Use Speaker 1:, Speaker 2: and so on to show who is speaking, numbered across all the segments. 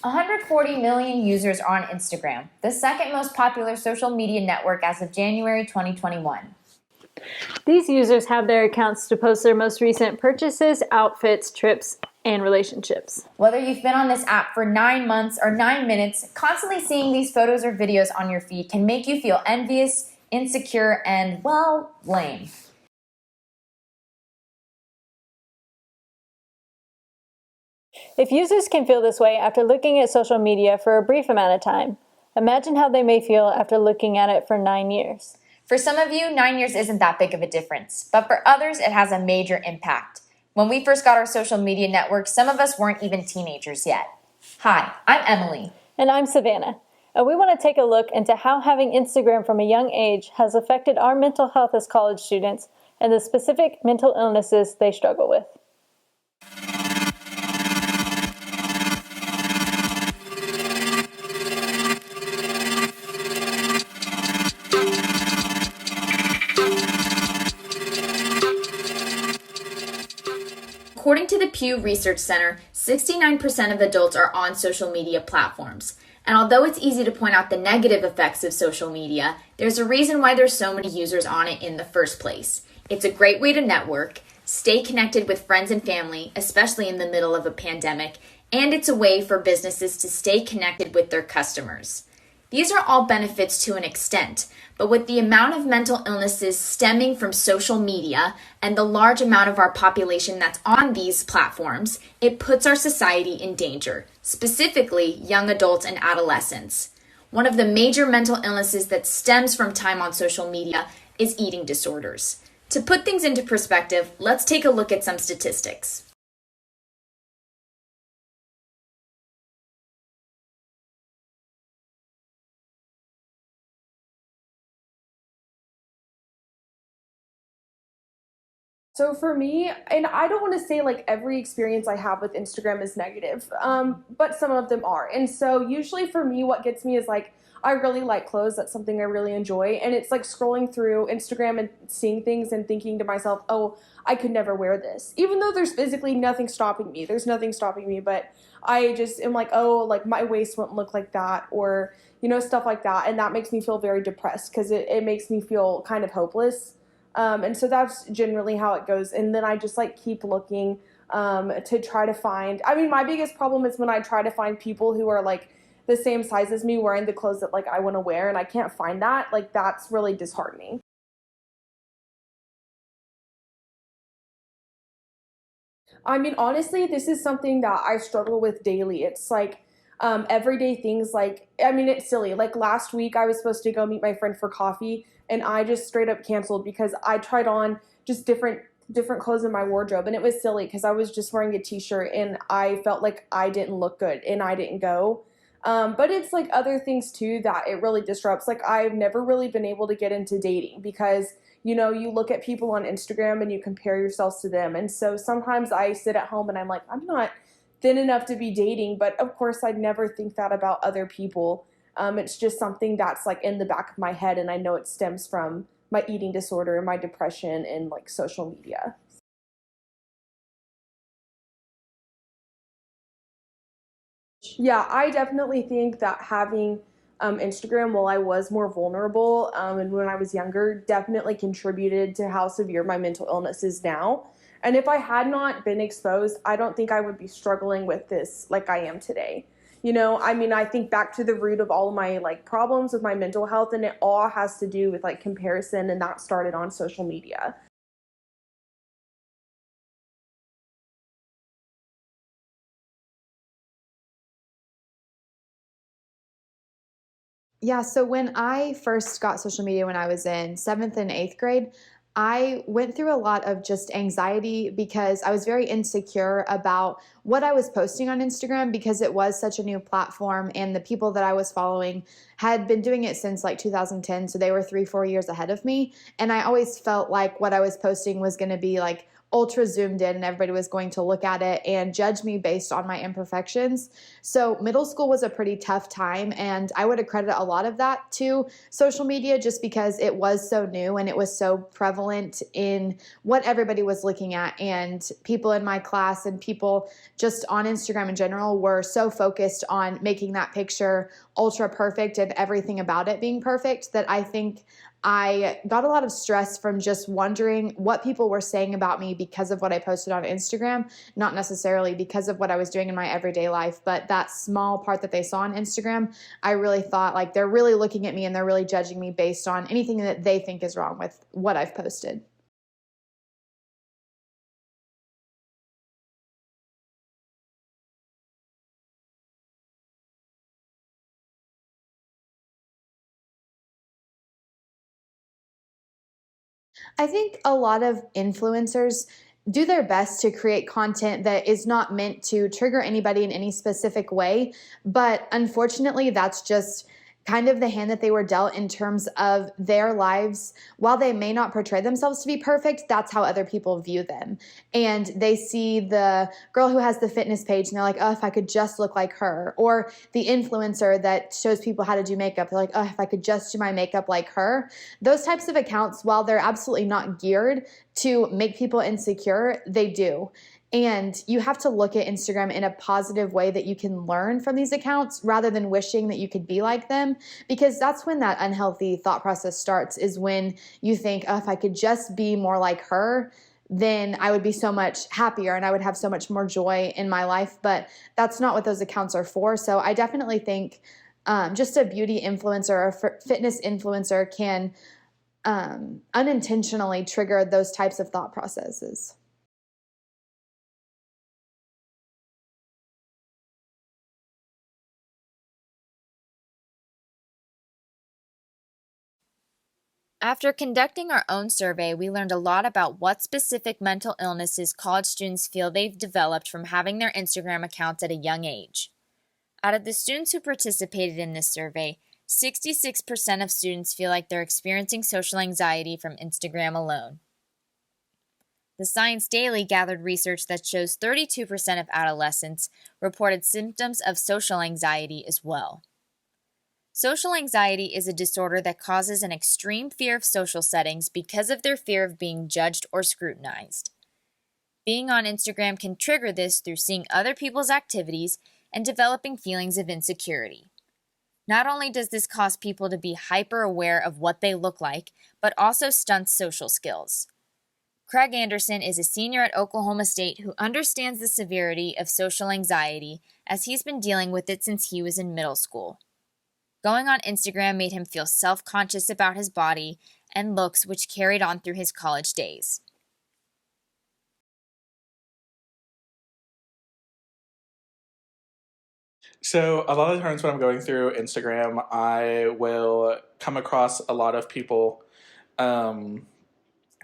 Speaker 1: 140 million users are on Instagram, the second most popular social media network as of January 2021.
Speaker 2: These users have their accounts to post their most recent purchases, outfits, trips, and relationships.
Speaker 1: Whether you've been on this app for 9 months or 9 minutes, constantly seeing these photos or videos on your feed can make you feel envious, insecure, and, well, lame.
Speaker 2: If users can feel this way after looking at social media for a brief amount of time, imagine how they may feel after looking at it for 9 years.
Speaker 1: For some of you, 9 years isn't that big of a difference, but for others, it has a major impact. When we first got our social media network, some of us weren't even teenagers yet. Hi, I'm Emily.
Speaker 2: And I'm Savannah. And we want to take a look into how having Instagram from a young age has affected our mental health as college students and the specific mental illnesses they struggle with.
Speaker 1: According to the Pew Research Center, 69% of adults are on social media platforms. And although it's easy to point out the negative effects of social media, there's a reason why there's so many users on it in the first place. It's a great way to network, stay connected with friends and family, especially in the middle of a pandemic, and it's a way for businesses to stay connected with their customers. These are all benefits to an extent, but with the amount of mental illnesses stemming from social media and the large amount of our population that's on these platforms, it puts our society in danger, specifically young adults and adolescents. One of the major mental illnesses that stems from time on social media is eating disorders. To put things into perspective, let's take a look at some statistics.
Speaker 3: So for me, and I don't want to say like every experience I have with Instagram is negative, but some of them are. And so usually for me, what gets me is like, I really like clothes. That's something I really enjoy. And it's like scrolling through Instagram and seeing things and thinking to myself, oh, I could never wear this. Even though there's physically nothing stopping me. There's nothing stopping me, but I just am like, oh, like my waist wouldn't look like that, or, you know, stuff like that. And that makes me feel very depressed because it makes me feel kind of hopeless. And so that's generally how it goes. And then I just like keep looking to try to find, I mean, my biggest problem is when I try to find people who are like the same size as me wearing the clothes that like I want to wear and I can't find that. Like that's really disheartening. I mean, honestly, this is something that I struggle with daily. It's like everyday things like, I mean, it's silly. Like last week, I was supposed to go meet my friend for coffee, and I just straight up canceled because I tried on just different clothes in my wardrobe, and it was silly because I was just wearing a t-shirt and I felt like I didn't look good and I didn't go. But it's like other things too that it really disrupts. Like I've never really been able to get into dating because, you know, you look at people on Instagram and you compare yourselves to them. And so sometimes I sit at home and I'm like, I'm not thin enough to be dating. But of course, I'd never think that about other people. It's just something that's like in the back of my head. And I know it stems from my eating disorder and my depression and like social media. Yeah, I definitely think that having Instagram while I was more vulnerable and when I was younger definitely contributed to how severe my mental illness is now. And if I had not been exposed, I don't think I would be struggling with this like I am today. You know, I mean, I think back to the root of all of my like problems with my mental health, and it all has to do with like comparison, and that started on social media.
Speaker 4: Yeah, so when I first got social media when I was in seventh and eighth grade, I went through a lot of just anxiety because I was very insecure about what I was posting on Instagram because it was such a new platform and the people that I was following had been doing it since like 2010. So they were 3, 4 years ahead of me. And I always felt like what I was posting was going to be like ultra zoomed in and everybody was going to look at it and judge me based on my imperfections. So middle school was a pretty tough time, and I would accredit a lot of that to social media just because it was so new and it was so prevalent in what everybody was looking at. And people in my class and people just on Instagram in general were so focused on making that picture ultra perfect and everything about it being perfect that I think I got a lot of stress from just wondering what people were saying about me because of what I posted on Instagram, not necessarily because of what I was doing in my everyday life, but that small part that they saw on Instagram, I really thought like they're really looking at me and they're really judging me based on anything that they think is wrong with what I've posted. I think a lot of influencers do their best to create content that is not meant to trigger anybody in any specific way. But unfortunately, that's just kind of the hand that they were dealt in terms of their lives. While they may not portray themselves to be perfect, that's how other people view them. And they see the girl who has the fitness page and they're like, oh, if I could just look like her. Or the influencer that shows people how to do makeup. They're like, oh, if I could just do my makeup like her. Those types of accounts, while they're absolutely not geared to make people insecure, they do. And you have to look at Instagram in a positive way that you can learn from these accounts rather than wishing that you could be like them, because that's when that unhealthy thought process starts, is when you think, oh, if I could just be more like her, then I would be so much happier and I would have so much more joy in my life. But that's not what those accounts are for. So I definitely think just a beauty influencer or fitness influencer can unintentionally trigger those types of thought processes.
Speaker 1: After conducting our own survey, we learned a lot about what specific mental illnesses college students feel they've developed from having their Instagram accounts at a young age. Out of the students who participated in this survey, 66% of students feel like they're experiencing social anxiety from Instagram alone. The Science Daily gathered research that shows 32% of adolescents reported symptoms of social anxiety as well. Social anxiety is a disorder that causes an extreme fear of social settings because of their fear of being judged or scrutinized. Being on Instagram can trigger this through seeing other people's activities and developing feelings of insecurity. Not only does this cause people to be hyper aware of what they look like, but also stunts social skills. Craig Anderson is a senior at Oklahoma State who understands the severity of social anxiety as he's been dealing with it since he was in middle school. Going on Instagram made him feel self-conscious about his body and looks, which carried on through his college days.
Speaker 5: So a lot of times when I'm going through Instagram, I will come across a lot of people um,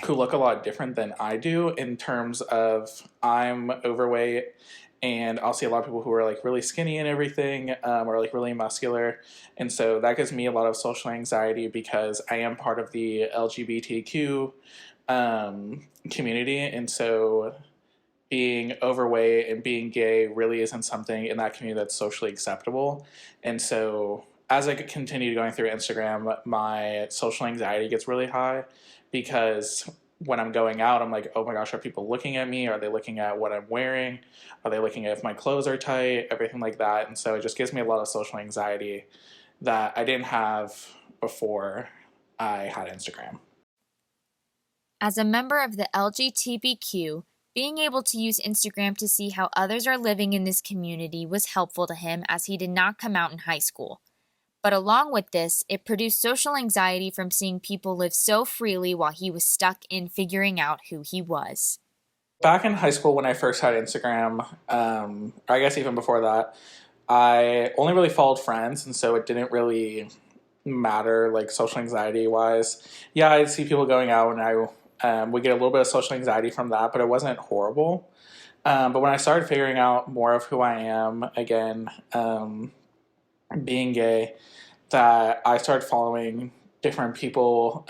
Speaker 5: who look a lot different than I do in terms of I'm overweight, and I'll see a lot of people who are like really skinny and everything, or like really muscular. And so that gives me a lot of social anxiety because I am part of the LGBTQ community. And so being overweight and being gay really isn't something in that community that's socially acceptable. And so as I continue going through Instagram, my social anxiety gets really high because when I'm going out, I'm like, oh my gosh, are people looking at me? Are they looking at what I'm wearing? Are they looking at if my clothes are tight? Everything like that. And so it just gives me a lot of social anxiety that I didn't have before I had Instagram.
Speaker 1: As a member of the LGBTQ, being able to use Instagram to see how others are living in this community was helpful to him as he did not come out in high school. But along with this, it produced social anxiety from seeing people live so freely while he was stuck in figuring out who he was.
Speaker 5: Back in high school when I first had Instagram, I guess even before that, I only really followed friends, and so it didn't really matter like social anxiety wise. Yeah, I'd see people going out and I would get a little bit of social anxiety from that, but it wasn't horrible. But when I started figuring out more of who I am, again, being gay, that I started following different people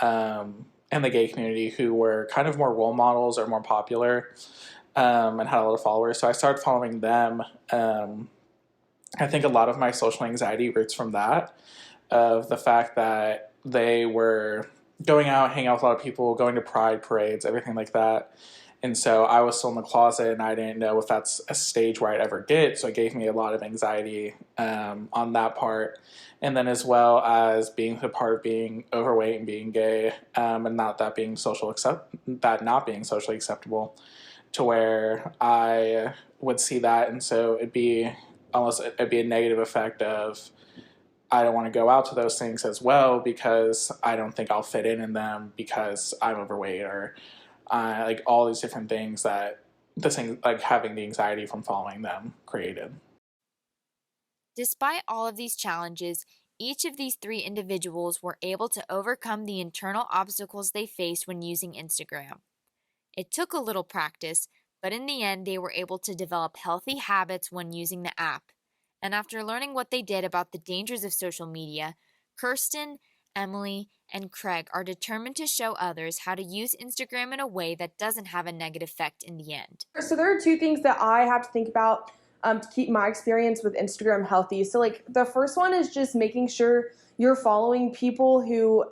Speaker 5: in the gay community who were kind of more role models or more popular, and had a lot of followers. So I started following them. I think a lot of my social anxiety roots from that, of the fact that they were going out, hanging out with a lot of people, going to pride parades, everything like that. And so I was still in the closet, and I didn't know if that's a stage where I'd ever get. So it gave me a lot of anxiety on that part. And then as well as being the part of being overweight and being gay, and not being socially acceptable, to where I would see that. And so it'd be a negative effect of, I don't want to go out to those things as well because I don't think I'll fit in them because I'm overweight, or like all these different things that this thing, like having the anxiety from following them, created.
Speaker 1: Despite all of these challenges, each of these 3 individuals were able to overcome the internal obstacles they faced when using Instagram. It took a little practice, but in the end, they were able to develop healthy habits when using the app. And after learning what they did about the dangers of social media, Kirsten, Emily, and Craig are determined to show others how to use Instagram in a way that doesn't have a negative effect in the end.
Speaker 3: So there are 2 things that I have to think about to keep my experience with Instagram healthy. So like the first one is just making sure you're following people who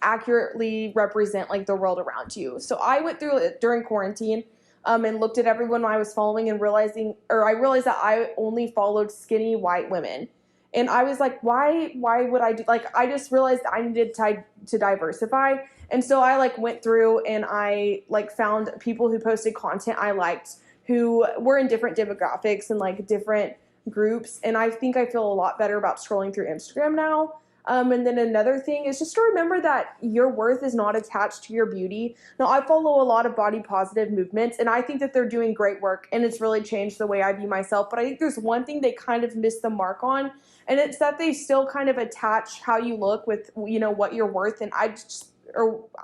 Speaker 3: accurately represent like the world around you. So I went through it during quarantine and looked at everyone I was following, and I realized that I only followed skinny white women. And I was like, why would I do, like, I just realized I needed to diversify. And so I like went through and I like found people who posted content I liked, who were in different demographics and like different groups. And I think I feel a lot better about scrolling through Instagram now. And then another thing is just to remember that your worth is not attached to your beauty. Now, I follow a lot of body positive movements, and I think that they're doing great work, and it's really changed the way I view myself. But I think there's one thing they kind of missed the mark on, and it's that they still kind of attach how you look with, you know, what you're worth. And I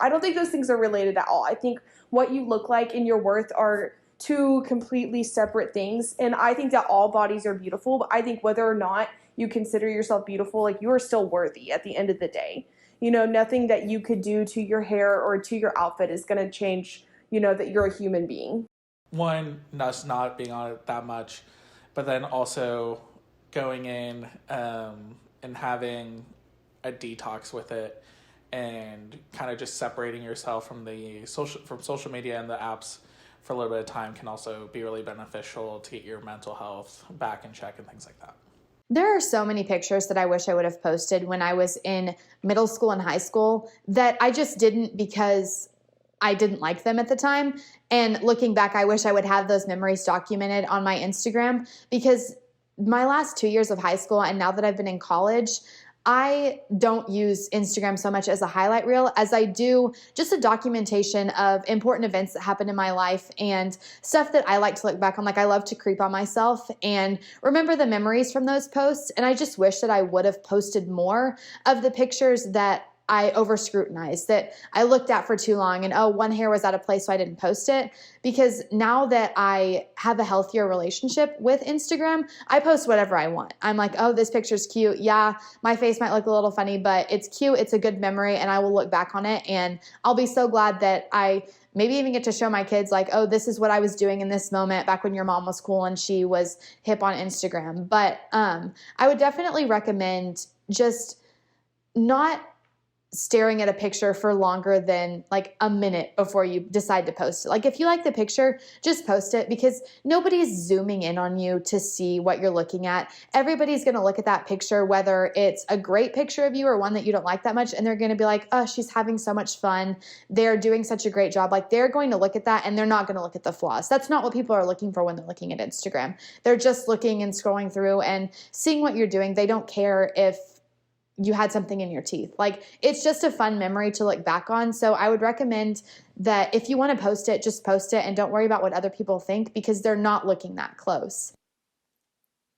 Speaker 3: don't think those things are related at all. I think what you look like and your worth are 2 completely separate things. And I think that all bodies are beautiful, but I think whether or not you consider yourself beautiful, like, you are still worthy at the end of the day. You know, nothing that you could do to your hair or to your outfit is going to change, you know, that you're a human being.
Speaker 5: One, us not being on it that much, but then also going in and having a detox with it, and kind of just separating yourself from social media and the apps for a little bit of time can also be really beneficial to get your mental health back in check and things like that.
Speaker 4: There are so many pictures that I wish I would have posted when I was in middle school and high school that I just didn't, because I didn't like them at the time. And looking back, I wish I would have those memories documented on my Instagram, because my last 2 years of high school and now that I've been in college, I don't use Instagram so much as a highlight reel as I do just a documentation of important events that happened in my life and stuff that I like to look back on. Like, I love to creep on myself and remember the memories from those posts. And I just wish that I would have posted more of the pictures that I over scrutinized, that I looked at for too long, and one hair was out of place, so I didn't post it. Because now that I have a healthier relationship with Instagram, I post whatever I want. I'm like, oh, this picture's cute. Yeah, my face might look a little funny, but it's cute. It's a good memory, and I will look back on it, and I'll be so glad that I maybe even get to show my kids, like, oh, this is what I was doing in this moment back when your mom was cool and she was hip on Instagram. But I would definitely recommend just not staring at a picture for longer than like a minute before you decide to post it. Like, if you like the picture, just post it, because nobody's zooming in on you to see what you're looking at. Everybody's going to look at that picture, whether it's a great picture of you or one that you don't like that much, and they're going to be like, oh, she's having so much fun. They're doing such a great job. Like, they're going to look at that and they're not going to look at the flaws. That's not what people are looking for when they're looking at Instagram. They're just looking and scrolling through and seeing what you're doing. They don't care if you had something in your teeth. Like, it's just a fun memory to look back on. So I would recommend that if you want to post it, just post it and don't worry about what other people think, because they're not looking that close.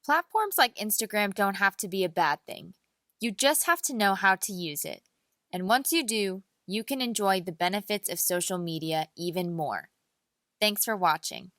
Speaker 1: Platforms like Instagram don't have to be a bad thing. You just have to know how to use it. And once you do, you can enjoy the benefits of social media even more. Thanks for watching.